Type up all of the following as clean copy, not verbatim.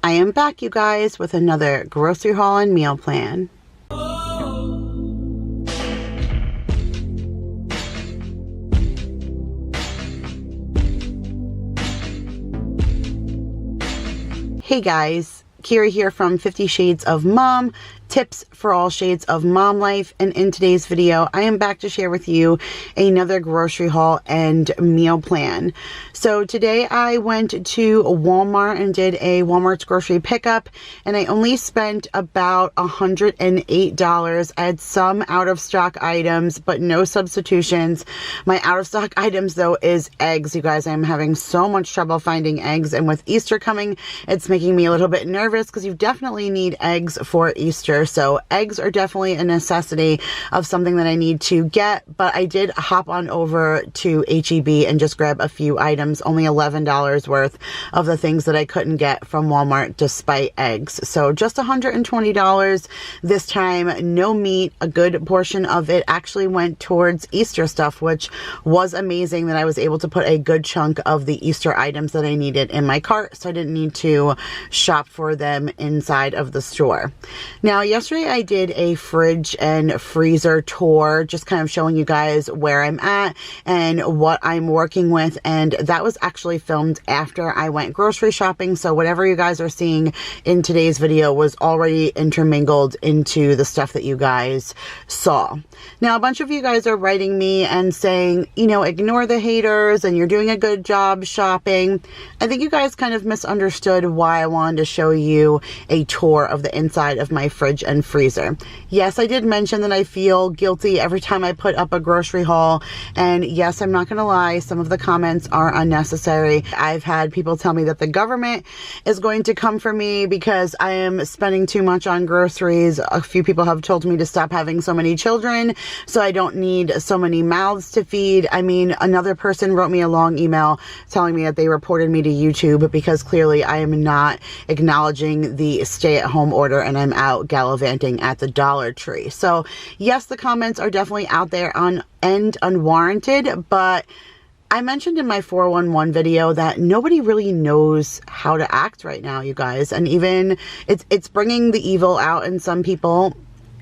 I am back, you guys, with another grocery haul and meal plan. Hey guys, Kira here from 50 Shades of Mom, tips for all shades of mom life, and in today's video I am back to share with you another grocery haul and meal plan. So today I went to Walmart and did a Walmart's grocery pickup, and I only spent about $108. I had some out of stock items but no substitutions. My out of stock items though is eggs. You guys, I'm having so much trouble finding eggs, and with Easter coming it's making me a little bit nervous because you definitely need eggs for Easter. So eggs are definitely a necessity of something that I need to get, but I did hop on over to H.E.B and just grab a few items, only $11 worth of the things that I couldn't get from Walmart despite eggs. So just $120 this time, no meat. A good portion of it actually went towards Easter stuff, which was amazing that I was able to put a good chunk of the Easter items that I needed in my cart, so I didn't need to shop for them inside of the store. Now, yesterday I did a fridge and freezer tour, just kind of showing you guys where I'm at and what I'm working with, and that was actually filmed after I went grocery shopping, so whatever you guys are seeing in today's video was already intermingled into the stuff that you guys saw. Now, a bunch of you guys are writing me and saying, you know, ignore the haters and you're doing a good job shopping. I think you guys kind of misunderstood why I wanted to show you a tour of the inside of my fridge and freezer. Yes, I did mention that I feel guilty every time I put up a grocery haul, and yes, I'm not gonna lie, some of the comments are unnecessary. I've had people tell me that the government is going to come for me because I am spending too much on groceries. A few people have told me to stop having so many children so I don't need so many mouths to feed. I mean, another person wrote me a long email telling me that they reported me to YouTube because clearly I am not acknowledging the stay-at-home order and I'm out gallivanting at the Dollar Tree. So yes, the comments are definitely out there and unwarranted, but I mentioned in my 411 video that nobody really knows how to act right now, you guys, and even it's bringing the evil out in some people,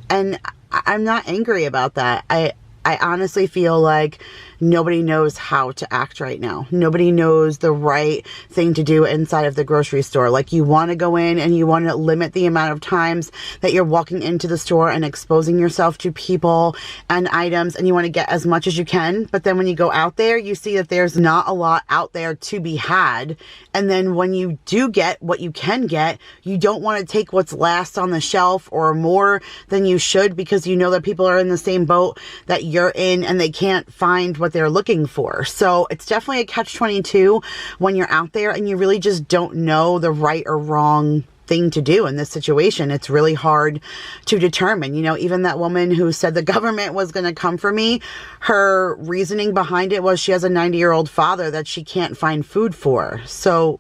and I'm not angry about that. I honestly feel like nobody knows how to act right now. Nobody knows the right thing to do inside of the grocery store. Like, you want to go in and you want to limit the amount of times that you're walking into the store and exposing yourself to people and items, and you want to get as much as you can. But then when you go out there, you see that there's not a lot out there to be had. And then when you do get what you can get, you don't want to take what's last on the shelf or more than you should, because you know that people are in the same boat that you're in and they can't find what they're looking for. So it's definitely a catch-22 when you're out there and you really just don't know the right or wrong thing to do in this situation. It's really hard to determine. You know, even that woman who said the government was going to come for me, her reasoning behind it was she has a 90-year-old father that she can't find food for. So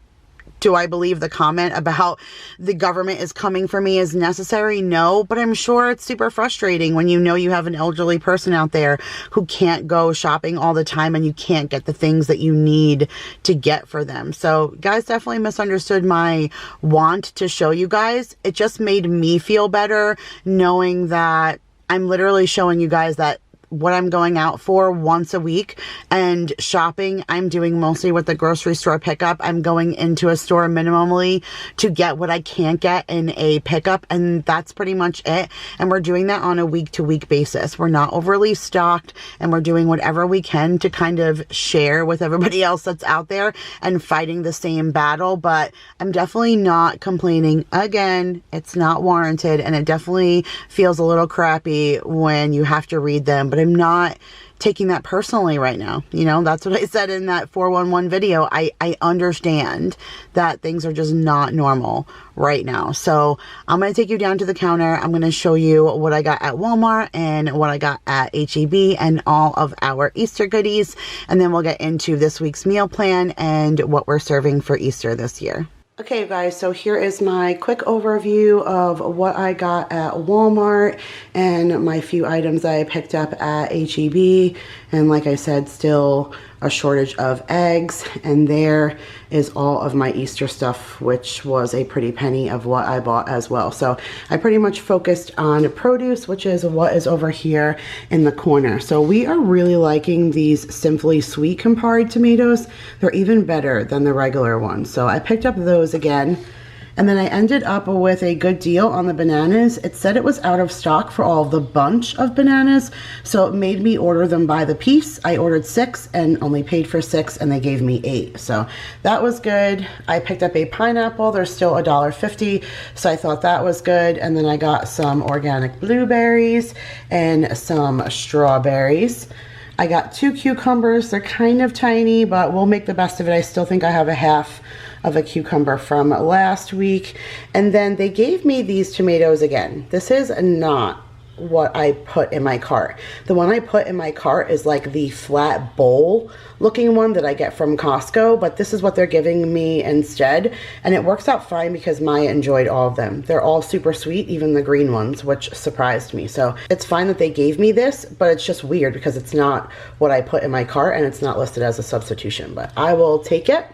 do I believe the comment about the government is coming for me is necessary? No, but I'm sure it's super frustrating when you know you have an elderly person out there who can't go shopping all the time and you can't get the things that you need to get for them. So guys definitely misunderstood my want to show you guys. It just made me feel better knowing that I'm literally showing you guys that what I'm going out for once a week, and shopping I'm doing mostly with the grocery store pickup. I'm going into a store minimally to get what I can't get in a pickup, and that's pretty much it. And we're doing that on a week-to-week basis. We're not overly stocked, and we're doing whatever we can to kind of share with everybody else that's out there and fighting the same battle. But I'm definitely not complaining. Again, it's not warranted, and it definitely feels a little crappy when you have to read them, but I'm not taking that personally right now. You know, that's what I said in that 411 video. I understand that things are just not normal right now. So I'm going to take you down to the counter. I'm going to show you what I got at Walmart and what I got at H.E.B and all of our Easter goodies. And then we'll get into this week's meal plan and what we're serving for Easter this year. Okay, you guys, so here is my quick overview of what I got at Walmart and my few items that I picked up at H.E.B. And like I said, still a shortage of eggs, and there is all of my Easter stuff, which was a pretty penny of what I bought as well. So I pretty much focused on produce, which is what is over here in the corner. So we are really liking these Simply Sweet Campari tomatoes. They're even better than the regular ones. So I picked up those again. And then I ended up with a good deal on the bananas. It said it was out of stock for all of the bunch of bananas, so it made me order them by the piece. I ordered 6 and only paid for 6, and they gave me 8. So that was good. I picked up a pineapple. They're still $1.50, so I thought that was good. And then I got some organic blueberries and some strawberries. I got 2 cucumbers. They're kind of tiny, but we'll make the best of it. I still think I have a half of a cucumber from last week. And then they gave me these tomatoes again. This is not what I put in my cart. The one I put in my cart is like the flat bowl looking one that I get from Costco, but this is what they're giving me instead. And it works out fine because Maya enjoyed all of them. They're all super sweet, even the green ones, which surprised me. So it's fine that they gave me this, but it's just weird because it's not what I put in my cart and it's not listed as a substitution, but I will take it.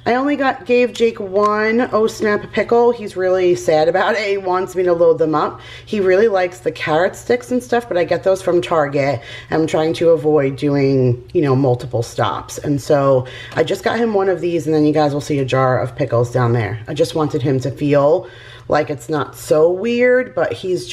I only gave Jake 1 Oh Snap pickle. He's really sad about it. He wants me to load them up. He really likes the carrot sticks and stuff, but I get those from Target. I'm trying to avoid doing, you know, multiple stops. And so I just got him one of these, and then you guys will see a jar of pickles down there. I just wanted him to feel like it's not so weird, but he's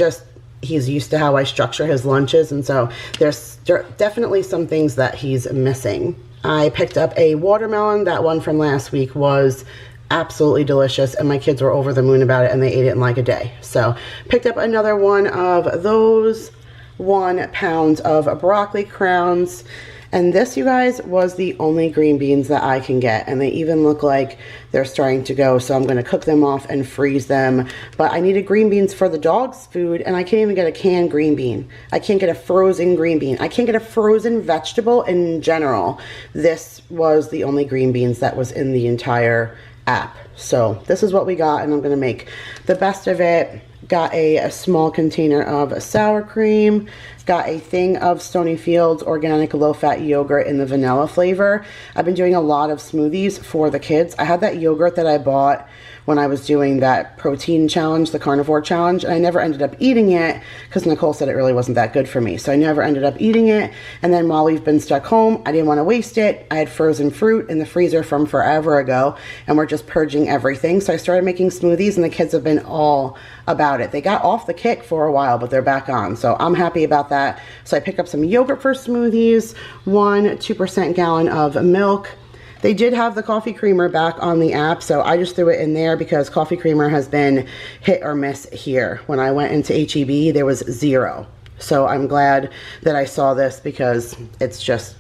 used to how I structure his lunches, and so there's definitely some things that he's missing. I picked up a watermelon. That one from last week was absolutely delicious, and my kids were over the moon about it, and they ate it in like a day. So picked up another one of those, 1 pound of broccoli crowns. And this, you guys, was the only green beans that I can get. And they even look like they're starting to go. So I'm going to cook them off and freeze them. But I needed green beans for the dog's food. And I can't even get a canned green bean. I can't get a frozen green bean. I can't get a frozen vegetable in general. This was the only green beans that was in the entire app. So this is what we got. And I'm going to make the best of it. Got a small container of sour cream. Got a thing of Stonyfield's organic low-fat yogurt in the vanilla flavor. I've been doing a lot of smoothies for the kids. I had that yogurt that I bought when I was doing that protein challenge, the carnivore challenge, and I never ended up eating it because Nicole said it really wasn't that good for me. So I never ended up eating it. And then while we've been stuck home, I didn't want to waste it. I had frozen fruit in the freezer from forever ago, and we're just purging everything. So I started making smoothies, and the kids have been all about it. They got off the kick for a while, but they're back on. So I'm happy about that. So I picked up some yogurt for smoothies, 2% gallon of milk. They did have the coffee creamer back on the app, so I just threw it in there because coffee creamer has been hit or miss here. When I went into H.E.B, there was 0. So I'm glad that I saw this because it's just,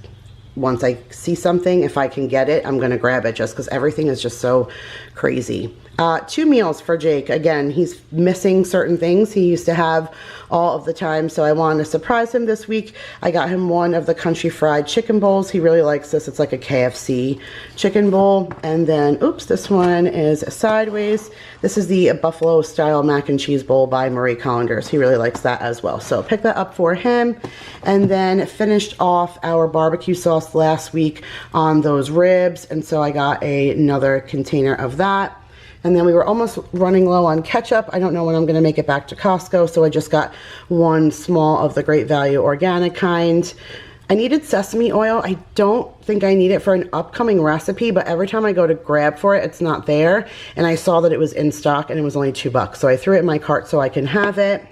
once I see something, if I can get it, I'm going to grab it just because everything is just so crazy. 2 meals for Jake. Again, he's missing certain things he used to have all of the time, so I wanted to surprise him this week. I got him one of the country fried chicken bowls. He really likes this. It's like a KFC chicken bowl. And then, oops, this one is sideways. This is the buffalo style mac and cheese bowl by Marie Collanders. He really likes that as well. So pick that up for him. And then finished off our barbecue sauce last week on those ribs. And so I got another container of that. And then we were almost running low on ketchup. I don't know when I'm going to make it back to Costco, so I just got 1 small of the Great Value organic kind. I needed sesame oil. I don't think I need it for an upcoming recipe, but every time I go to grab for it, it's not there. And I saw that it was in stock and it was only $2. So I threw it in my cart so I can have it.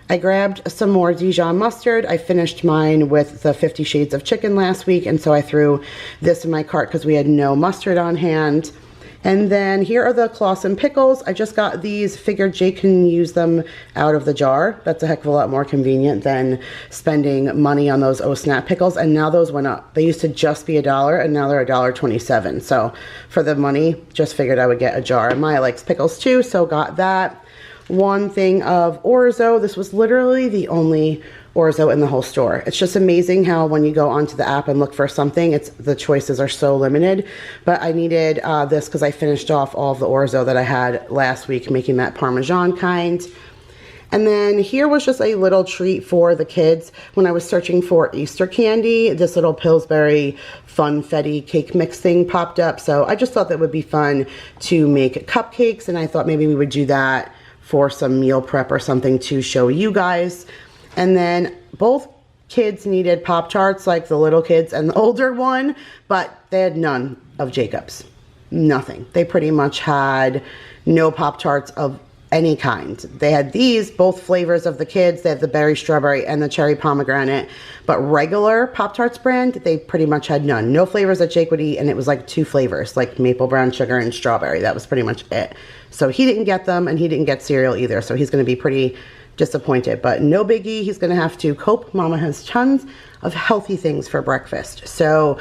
I grabbed some more Dijon mustard. I finished mine with the 50 Shades of Chicken last week, and so I threw this in my cart because we had no mustard on hand. And then here are the Claussen pickles. I just got these, figured Jake can use them out of the jar. That's a heck of a lot more convenient than spending money on those Oh Snap pickles. And now those went up. They used to just be $1 and now they're $1.27. So for the money, just figured I would get a jar. And Maya likes pickles too, so got that. 1 thing of orzo. This was literally the only orzo in the whole store. It's just amazing how when you go onto the app and look for something, the choices are so limited. But I needed this because I finished off all of the orzo that I had last week, making that Parmesan kind. And then here was just a little treat for the kids when I was searching for Easter candy. This little Pillsbury Funfetti cake mix thing popped up. So I just thought that would be fun to make cupcakes, and I thought maybe we would do that for some meal prep or something to show you guys. And then both kids needed Pop-Tarts, like the little kids and the older one, but they had none of Jacob's. Nothing. They pretty much had no Pop-Tarts of any kind. They had these, both flavors of the kids. They have the berry strawberry and the cherry pomegranate, but regular Pop-Tarts brand, they pretty much had none. No flavors that Jake would eat, and it was like 2 flavors, like maple brown sugar and strawberry. That was pretty much it. So he didn't get them, and he didn't get cereal either, so he's going to be pretty disappointed, but no biggie. He's going to have to cope. Mama has tons of healthy things for breakfast. So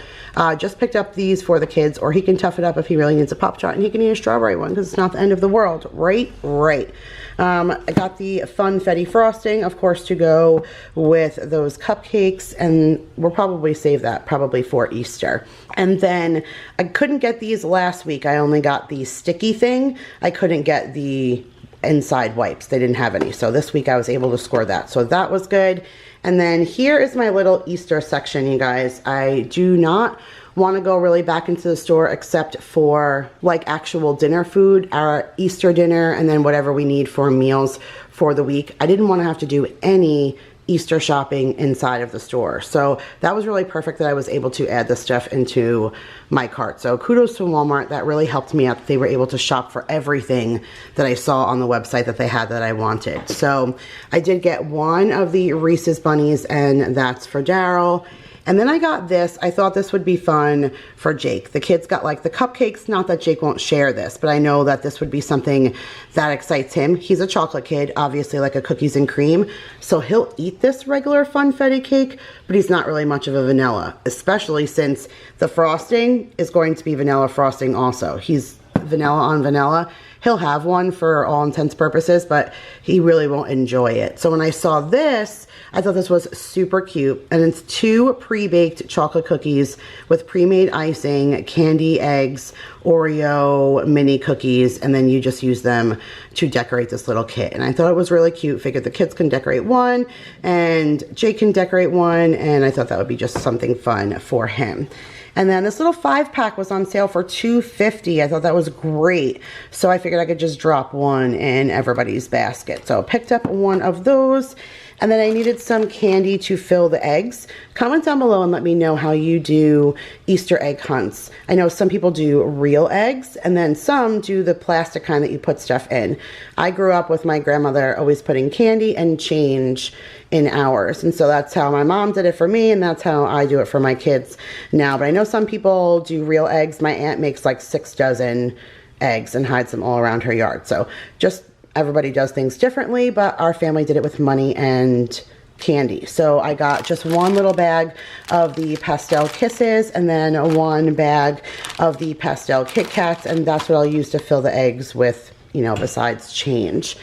just picked up these for the kids, or he can tough it up if he really needs a Pop-Tart, and he can eat a strawberry one because it's not the end of the world, right? Right. I got the Funfetti frosting, of course, to go with those cupcakes, and we'll probably save that probably for Easter. And then I couldn't get these last week. I only got the sticky thing. I couldn't get the inside wipes. They didn't have any. So this week I was able to score that. So that was good. And then here is my little Easter section, you guys. I do not want to go really back into the store except for like actual dinner food, our Easter dinner, and then whatever we need for meals for the week. I didn't want to have to do any Easter shopping inside of the store. So that was really perfect that I was able to add this stuff into my cart. So kudos to Walmart. That really helped me out. They were able to shop for everything that I saw on the website that they had that I wanted. So I did get one of the Reese's bunnies, and that's for Daryl. And then I got this. I thought this would be fun for Jake. The kids got like the cupcakes. Not that Jake won't share this, but I know that this would be something that excites him. He's a chocolate kid, obviously, like a cookies and cream. So he'll eat this regular Funfetti cake, but he's not really much of a vanilla, especially since the frosting is going to be vanilla frosting also. He's vanilla on vanilla. He'll have one for all intents and purposes, but he really won't enjoy it. So when I saw this, I thought this was super cute. And it's 2 pre-baked chocolate cookies with pre-made icing, candy eggs, Oreo mini cookies, and then you just use them to decorate this little kit. And I thought it was really cute. Figured the kids can decorate one, and Jake can decorate one, and I thought that would be just something fun for him. And then this little 5-pack was on sale for $2.50. I thought that was great. So I figured I could just drop one in everybody's basket. So I picked up one of those. And then I needed some candy to fill the eggs. Comment down below and let me know how you do Easter egg hunts. I know some people do real eggs, and then some do the plastic kind that you put stuff in. I grew up with my grandmother always putting candy and change in ours. And so that's how my mom did it for me, and that's how I do it for my kids now. But I know some people do real eggs. My aunt makes like 6 dozen eggs and hides them all around her yard. So just everybody does things differently, but our family did it with money and candy. So I got just one little bag of the pastel kisses, and then one bag of the pastel Kit Kats, and that's what I'll use to fill the eggs with, you know, besides change.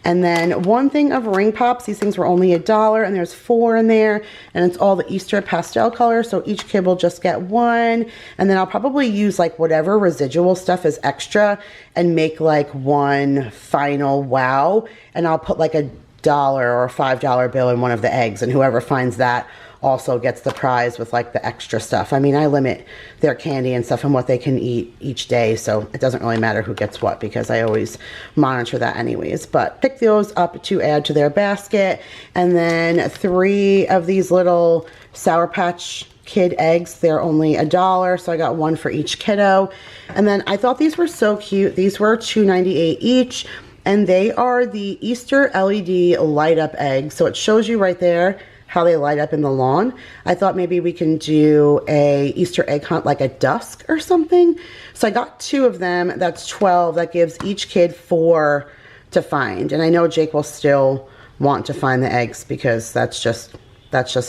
And then one thing of ring pops. These things were only $1, and there's 4 in there, and it's all the Easter pastel colors, so each kid will just get one. And then I'll probably use like whatever residual stuff is extra and make like one final wow, and I'll put like $1 or a $5 bill in one of the eggs, and whoever finds that also gets the prize with like the extra stuff. I mean, I limit their candy and stuff and what they can eat each day, so it doesn't really matter who gets what because I always monitor that anyways. But pick those up to add to their basket. And then 3 of these little Sour Patch Kid eggs. They're only $1, so I got one for each kiddo. And then I thought these were so cute. These were $2.98 each, and they are the Easter LED light up eggs. So it shows you right there how they light up in the lawn. I thought maybe we can do a Easter egg hunt like at dusk or something. So I got 2 of them. That's 12. That gives each kid 4 to find. And I know Jake will still want to find the eggs because that's just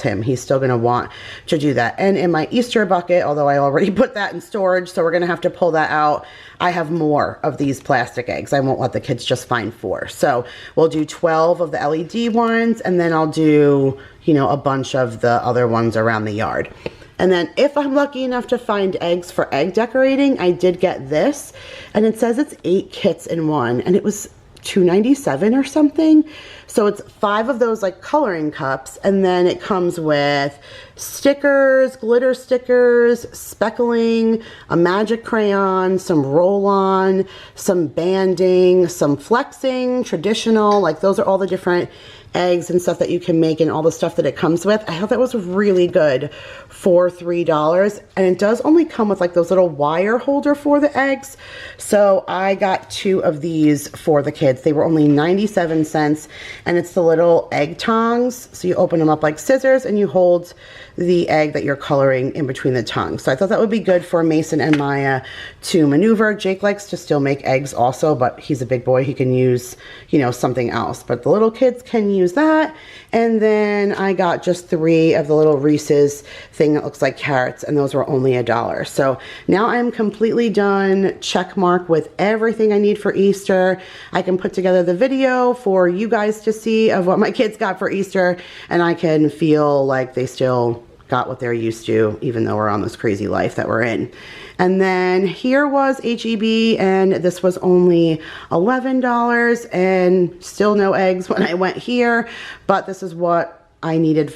him. He's still going to want to do that. And in my Easter bucket, although I already put that in storage, so we're going to have to pull that out, I have more of these plastic eggs. I won't let the kids just find 4. So we'll do 12 of the LED ones, and then I'll do, you know, a bunch of the other ones around the yard. And then if I'm lucky enough to find eggs for egg decorating, I did get this, and it says it's 8 kits in one, and it was $2.97 or something. So it's 5 of those like coloring cups, and then it comes with stickers, glitter stickers, speckling, a magic crayon, some roll-on, some banding, some flexing, traditional, like those are all the different eggs and stuff that you can make and all the stuff that it comes with. I thought that was really good for $3, and it does only come with like those little wire holder for the eggs. So I got 2 of these for the kids. They were only 97 cents, and it's the little egg tongs. So you open them up like scissors and you hold the egg that you're coloring in between the tongues. So I thought that would be good for Mason and Maya to maneuver. Jake likes to still make eggs also, but he's a big boy. He can use, you know, something else. But the little kids can use that. And then I got just 3 of the little Reese's thing that looks like carrots, and those were only $1. So now I'm completely done. Check mark with everything I need for Easter. I can put together the video for you guys to see of what my kids got for Easter, and I can feel like they still got what they're used to, even though we're on this crazy life that we're in. And then here was H.E.B, and this was only $11, and still no eggs when I went here, but this is what I needed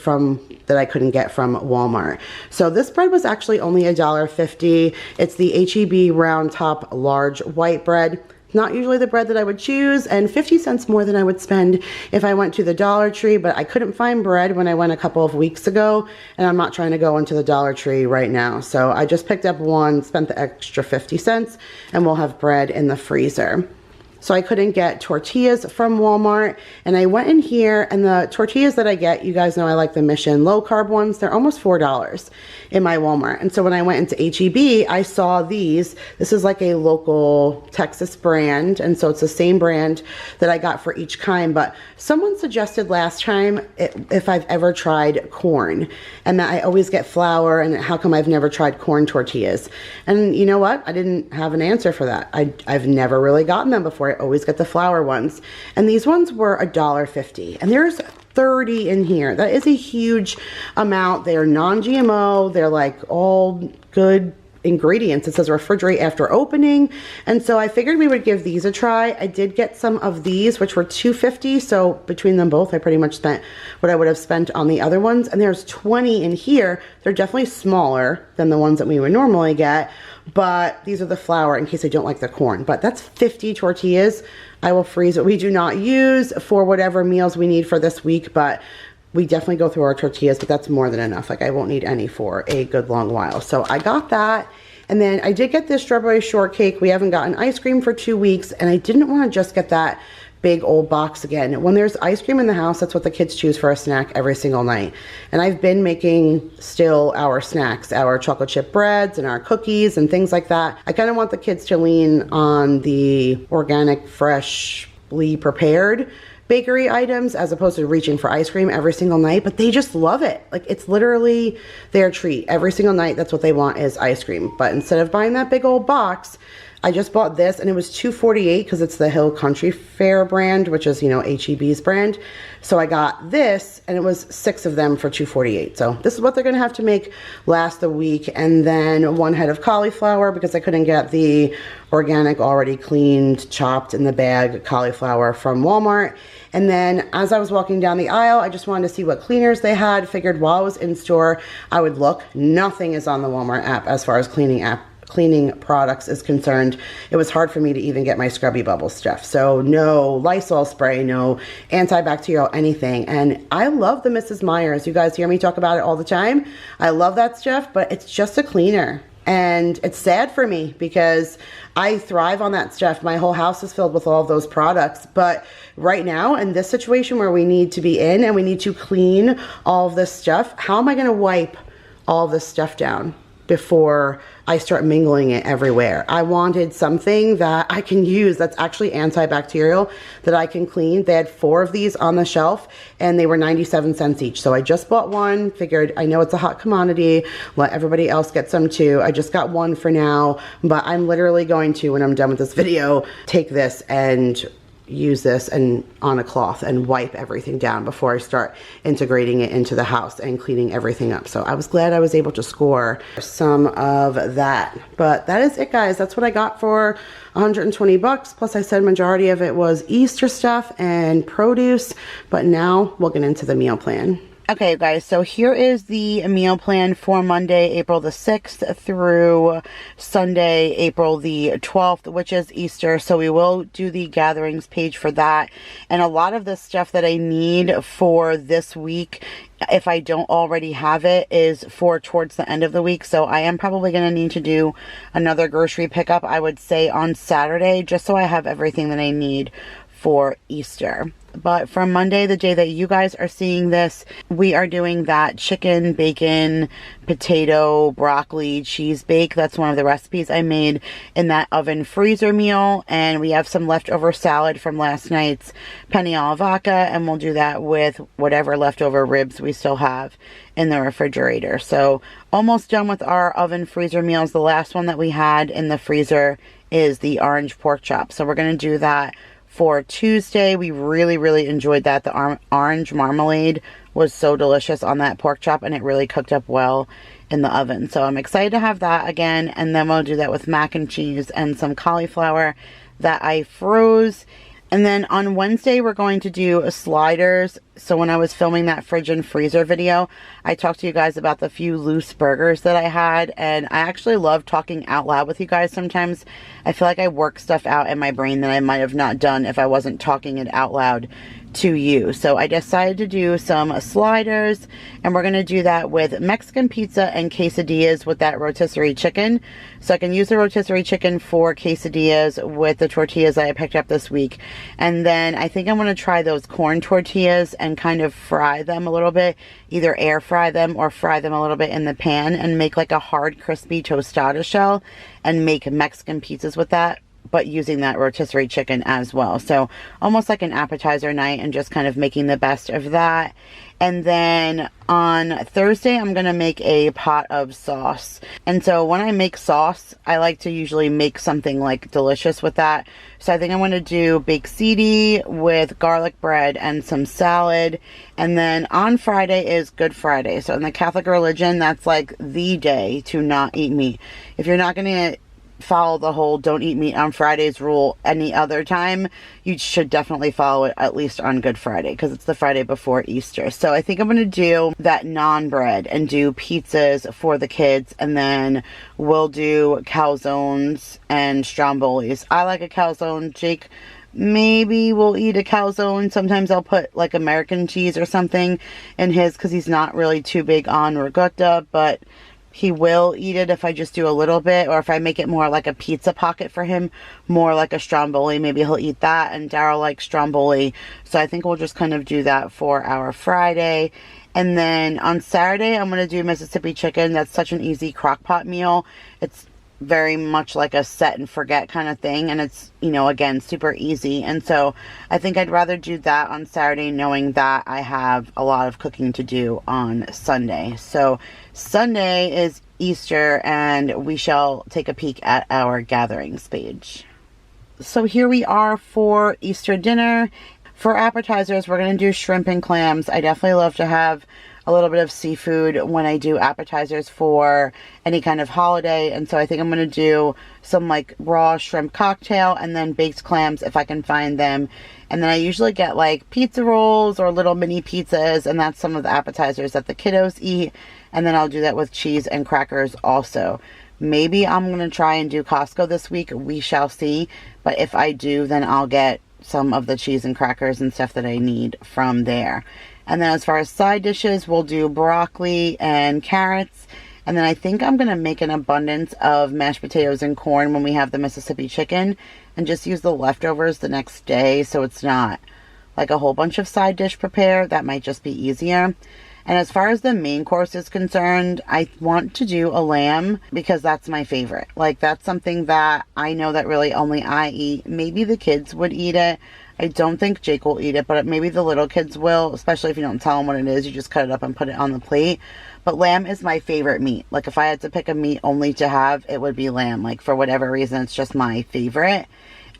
that I couldn't get from Walmart. So this bread was actually only $1.50. It's the H.E.B round top large white bread. Not usually the bread that I would choose, and 50 cents more than I would spend if I went to the Dollar Tree, but I couldn't find bread when I went a couple of weeks ago, and I'm not trying to go into the Dollar Tree right now. So I just picked up one, spent the extra 50 cents, and we'll have bread in the freezer. So I couldn't get tortillas from Walmart, and I went in here, and the tortillas that I get, you guys know I like the Mission low carb ones. They're almost $4 in my Walmart. And so when I went into H.E.B, I saw these. This is like a local Texas brand, and so it's the same brand that I got for each kind. But someone suggested last time if I've ever tried corn, and that I always get flour, and how come I've never tried corn tortillas? And you know what? I didn't have an answer for that. I've never really gotten them before. I always get the flour ones, and these ones were $1.50, and there's 30 in here. That is a huge amount. They're non-GMO. They're like all good ingredients. It says refrigerate after opening, and so I figured we would give these a try. I did get some of these, which were $2.50, so between them both I pretty much spent what I would have spent on the other ones, and there's 20 in here. They're definitely smaller than the ones that we would normally get, but these are the flour in case I don't like the corn. But that's 50 tortillas. I will freeze what we do not use for whatever meals we need for this week, but we definitely go through our tortillas, but that's more than enough. Like I won't need any for a good long while. So I got that. And then I did get this strawberry shortcake. We haven't gotten ice cream for 2 weeks, and I didn't want to just get that big old box again. When there's ice cream in the house, that's what the kids choose for a snack every single night. And I've been making still our snacks, our chocolate chip breads and our cookies and things like that. I kind of want the kids to lean on the organic, freshly prepared bakery items as opposed to reaching for ice cream every single night, but they just love it. Like it's literally their treat. Every single night, that's what they want is ice cream. But instead of buying that big old box, I just bought this, and it was $2.48 because it's the Hill Country Fair brand, which is, you know, H.E.B's brand. So I got this, and it was 6 of them for $2.48. So this is what they're going to have to make last the week. And then 1 head of cauliflower because I couldn't get the organic, already cleaned, chopped in the bag cauliflower from Walmart. And then as I was walking down the aisle, I just wanted to see what cleaners they had. Figured while I was in store, I would look. Nothing is on the Walmart app as far as cleaning products is concerned. It was hard for me to even get my Scrubby Bubbles stuff. So no Lysol spray, no antibacterial anything. And I love the Mrs. Meyer's. You guys hear me talk about it all the time. I love that stuff, but it's just a cleaner. And it's sad for me because I thrive on that stuff. My whole house is filled with all of those products. But right now, in this situation where we need to be in and we need to clean all of this stuff, how am I going to wipe all this stuff down before I start mingling it everywhere? I wanted something that I can use that's actually antibacterial that I can clean. They had 4 of these on the shelf and they were 97 cents each. So I just bought one, figured I know it's a hot commodity, let everybody else get some too. I just got one for now, but I'm literally going to, when I'm done with this video, take this and use this and on a cloth and wipe everything down before I start integrating it into the house and cleaning everything up. So I was glad I was able to score some of that. But that is it, guys. That's what I got for 120 bucks. Plus I said majority of it was Easter stuff and produce. But now we'll get into the meal plan. Okay, guys, so here is the meal plan for Monday, April the 6th through Sunday, April the 12th, which is Easter. So we will do the gatherings page for that. And a lot of the stuff that I need for this week, if I don't already have it, is for towards the end of the week. So I am probably going to need to do another grocery pickup, I would say, on Saturday, just so I have everything that I need for Easter. But from Monday, the day that you guys are seeing this, we are doing that chicken, bacon, potato, broccoli, cheese bake. That's one of the recipes I made in that oven freezer meal. And we have some leftover salad from last night's penne alla vodka, and we'll do that with whatever leftover ribs we still have in the refrigerator. So almost done with our oven freezer meals. The last one that we had in the freezer is the orange pork chop. So we're going to do that for Tuesday. We really enjoyed that. The orange marmalade was so delicious on that pork chop, and it really cooked up well in the oven. So I'm excited to have that again, and then we'll do that with mac and cheese and some cauliflower that I froze. And then on Wednesday, we're going to do sliders. So when I was filming that fridge and freezer video, I talked to you guys about the few loose burgers that I had. And I actually love talking out loud with you guys sometimes. I feel like I work stuff out in my brain that I might have not done if I wasn't talking it out loud to you. So I decided to do some sliders, and we're going to do that with Mexican pizza and quesadillas with that rotisserie chicken. So I can use the rotisserie chicken for quesadillas with the tortillas that I picked up this week. And then I think I'm going to try those corn tortillas and kind of fry them a little bit, either air fry them or fry them a little bit in the pan and make like a hard crispy tostada shell and make Mexican pizzas with that, but using that rotisserie chicken as well. So almost like an appetizer night, and just kind of making the best of that. And then on Thursday, I'm going to make a pot of sauce. And so when I make sauce, I like to usually make something like delicious with that. So I think I'm going to do baked ziti with garlic bread and some salad. And then on Friday is Good Friday. So in the Catholic religion, that's like the day to not eat meat. If you're not going to follow the whole don't eat meat on Fridays rule any other time, you should definitely follow it at least on Good Friday, because it's the Friday before Easter. So I think I'm going to do that non-bread and do pizzas for the kids, and then we'll do calzones and strombolis. I like a calzone. Jake maybe will eat a calzone. Sometimes I'll put like American cheese or something in his, because he's not really too big on ricotta, but he will eat it if I just do a little bit, or if I make it more like a pizza pocket for him, more like a stromboli, maybe he'll eat that. And Daryl likes stromboli, so I think we'll just kind of do that for our Friday. And then on Saturday, I'm going to do Mississippi chicken. That's such an easy crock pot meal. It's very much like a set and forget kind of thing, and it's, you know, again, super easy. And so I think I'd rather do that on Saturday, knowing that I have a lot of cooking to do on Sunday. So Sunday is Easter, and we shall take a peek at our gatherings page. So here we are for Easter dinner. For appetizers, we're going to do shrimp and clams. I definitely love to have a little bit of seafood when I do appetizers for any kind of holiday. And so I think I'm going to do some like raw shrimp cocktail and then baked clams if I can find them. And then I usually get like pizza rolls or little mini pizzas, and that's some of the appetizers that the kiddos eat. And then I'll do that with cheese and crackers also. Maybe I'm going to try and do Costco this week. We shall see. But if I do, then I'll get some of the cheese and crackers and stuff that I need from there. And then as far as side dishes, we'll do broccoli and carrots. And then I think I'm going to make an abundance of mashed potatoes and corn when we have the Mississippi chicken, and just use the leftovers the next day, so it's not like a whole bunch of side dish prepare. That might just be easier. And as far as the main course is concerned, I want to do a lamb, because that's my favorite. Like, that's something that I know that really only I eat. Maybe the kids would eat it. I don't think Jake will eat it, but maybe the little kids will, especially if you don't tell them what it is. You just cut it up and put it on the plate. But lamb is my favorite meat. Like, if I had to pick a meat only to have, it would be lamb. Like, for whatever reason, it's just my favorite.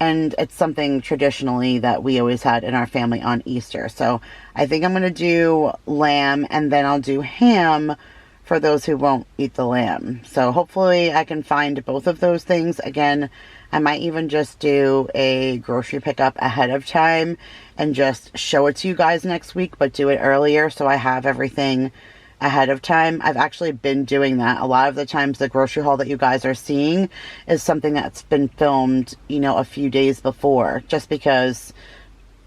And it's something traditionally that we always had in our family on Easter. So I think I'm going to do lamb, and then I'll do ham for those who won't eat the lamb. So hopefully I can find both of those things. Again, I might even just do a grocery pickup ahead of time and just show it to you guys next week, but do it earlier so I have everything ahead of time. I've actually been doing that. A lot of the times the grocery haul that you guys are seeing is something that's been filmed, you know, a few days before, just because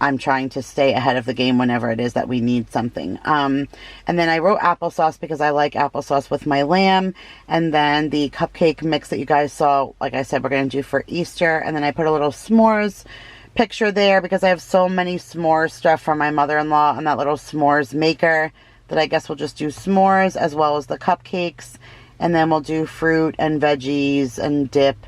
I'm trying to stay ahead of the game whenever it is that we need something. And then I wrote applesauce because I like applesauce with my lamb. And then the cupcake mix that you guys saw, like I said, we're going to do for Easter. And then I put a little s'mores picture there because I have so many s'mores stuff from my mother-in-law on that little s'mores maker that I guess we'll just do s'mores as well as the cupcakes. And then we'll do fruit and veggies and dip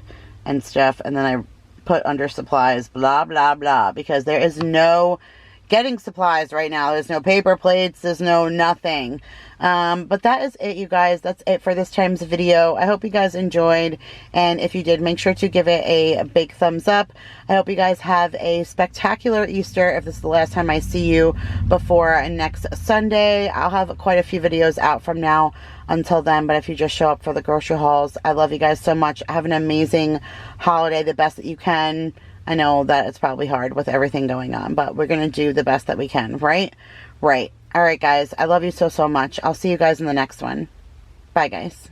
and stuff. And then I put under supplies, blah, blah, blah, because there is no getting supplies right now. There's no paper plates. There's no nothing. But that is it, you guys. That's it for this time's video. I hope you guys enjoyed. And if you did, make sure to give it a big thumbs up. I hope you guys have a spectacular Easter. If this is the last time I see you before next Sunday, I'll have quite a few videos out from now until then. But if you just show up for the grocery hauls, I love you guys so much. Have an amazing holiday, the best that you can. I know that it's probably hard with everything going on, but we're going to do the best that we can, right? Right. All right, guys. I love you so, so much. I'll see you guys in the next one. Bye, guys.